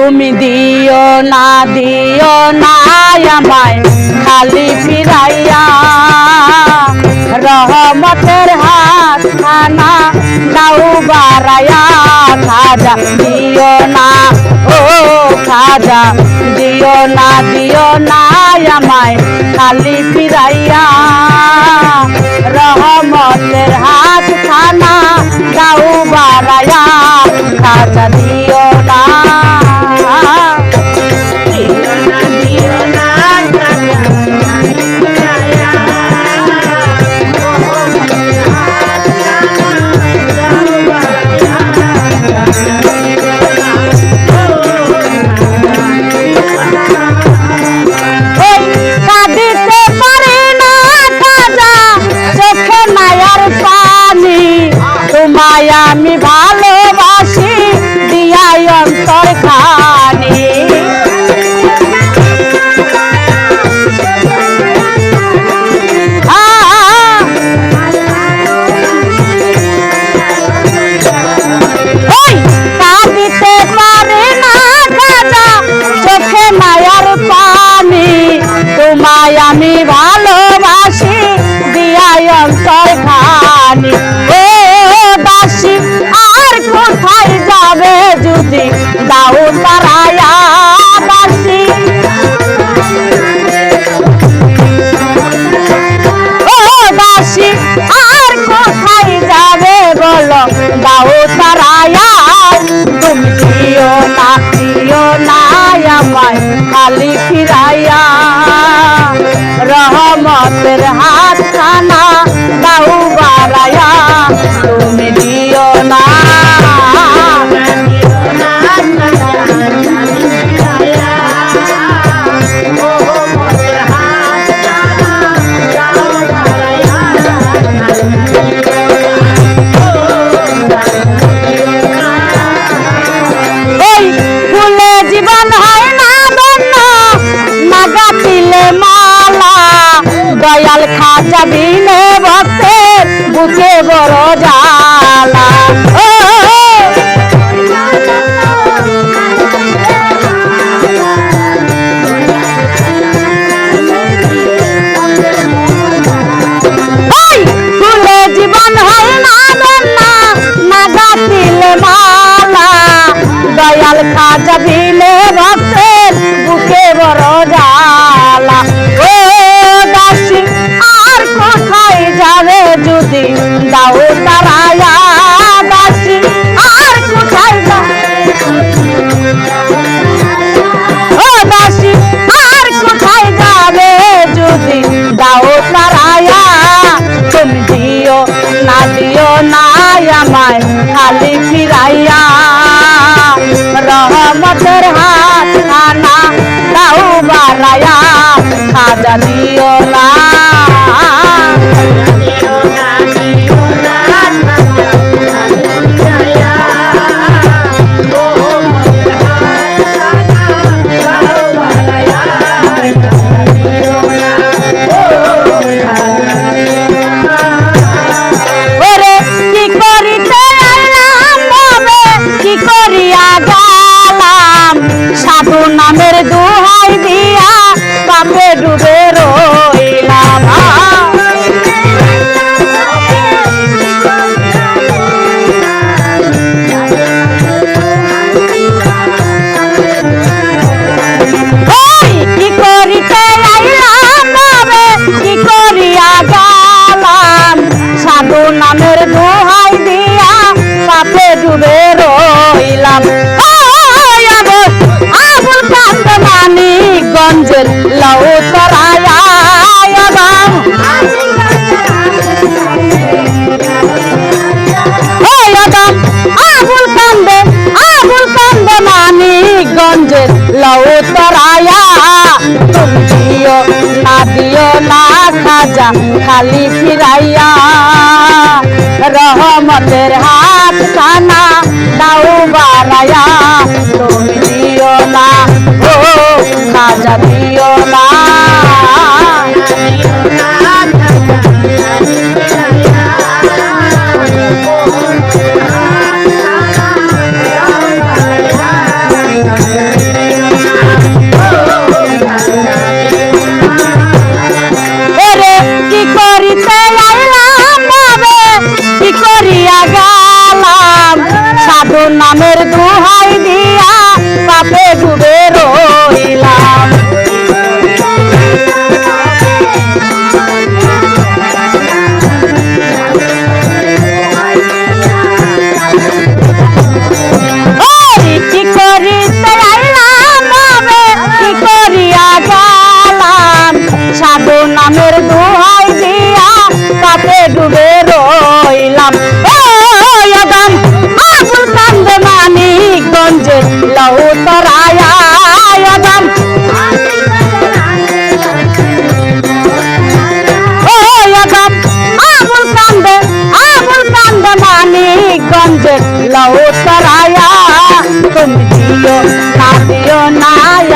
তুমি দিও না আমায় খালি ফিরাইয়া, রহমতের হাত খানা দাও বাড়াইয়া। খাজা দিও না, ও খাজা দিও না আমায় খালি ফিরাইয়া, রহমতের হাত খানা দাও বাড়াইয়া। খাজা দিও না, আমি ভালোবাসি দিয়াই অন্তর খানি। কাঁদিতে পারে না খাজা চোখে মায়ার পানি, তোমায় আমি ভালোবাসি দিয়াই অন্তর খানি। আর কোথায় যাবে যদি দাও তারায়া বাসি, ও বাসি আর কোথায় যাবে বলো দাও তারায়া। তুমি দিও না আমায় খালি ফিরাইয়া, রহমতের হাত খানা দাও বাড়াইয়া। তুমি দিও না, ফুলে জীবন হয় না ধন্য নাগা তিলে মালা, দয়াল খাজা বিনে ভক্তের বুঝে বড় জালা। ফুলে জীবন হয় না ধন্য নাগা তিলে মালা, দয়াল খাজা বিনে ভক্তের বুকে বড় জালা। ও দাসী আর কোথায় যাবে যদি দাও তারায়া, দাসী আর কোথায় যাবে, ও দাসী আর কোথায় যাবে যদি দাও তারায়া। তুমি দিও না আমায় খালি ফিরাইয়া, রহমতের হাত খানা দাও বাড়াইয়া। খাজা দিও না, সাধু নামের দোহাই দিয়া পাপে ডুবে রইলাম। কি করিতে আইলাম বাবে কি করিয়া গেলাম, সাধু নামের দোহাই দিয়া পাপে ডুবে রইলাম। মানিকগঞ্জের লাউ তরায়া আবুল কান্দে মানিকগঞ্জের লাউ তরায়া। তুমি দিও না খাজা খালি ফিরাইয়া, রহমতের হাত খানা দাও বাড়াইয়া। তুমি দিও না, ও খাজা দিও না। Yeah.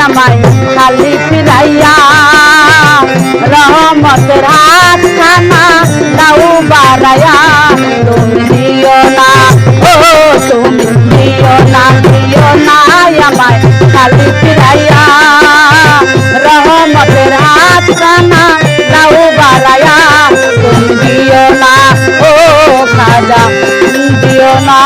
আমায় খালি ফিরাইয়া রহমতের হাত খানা দাও বাড়াইয়া তুমি দিও না ও তুমি দিও না আমায় খালি ফিরাইয়া রহমতের হাত খানা দাও বাড়াইয়া তুমি দিও না ও খাজা দিও না।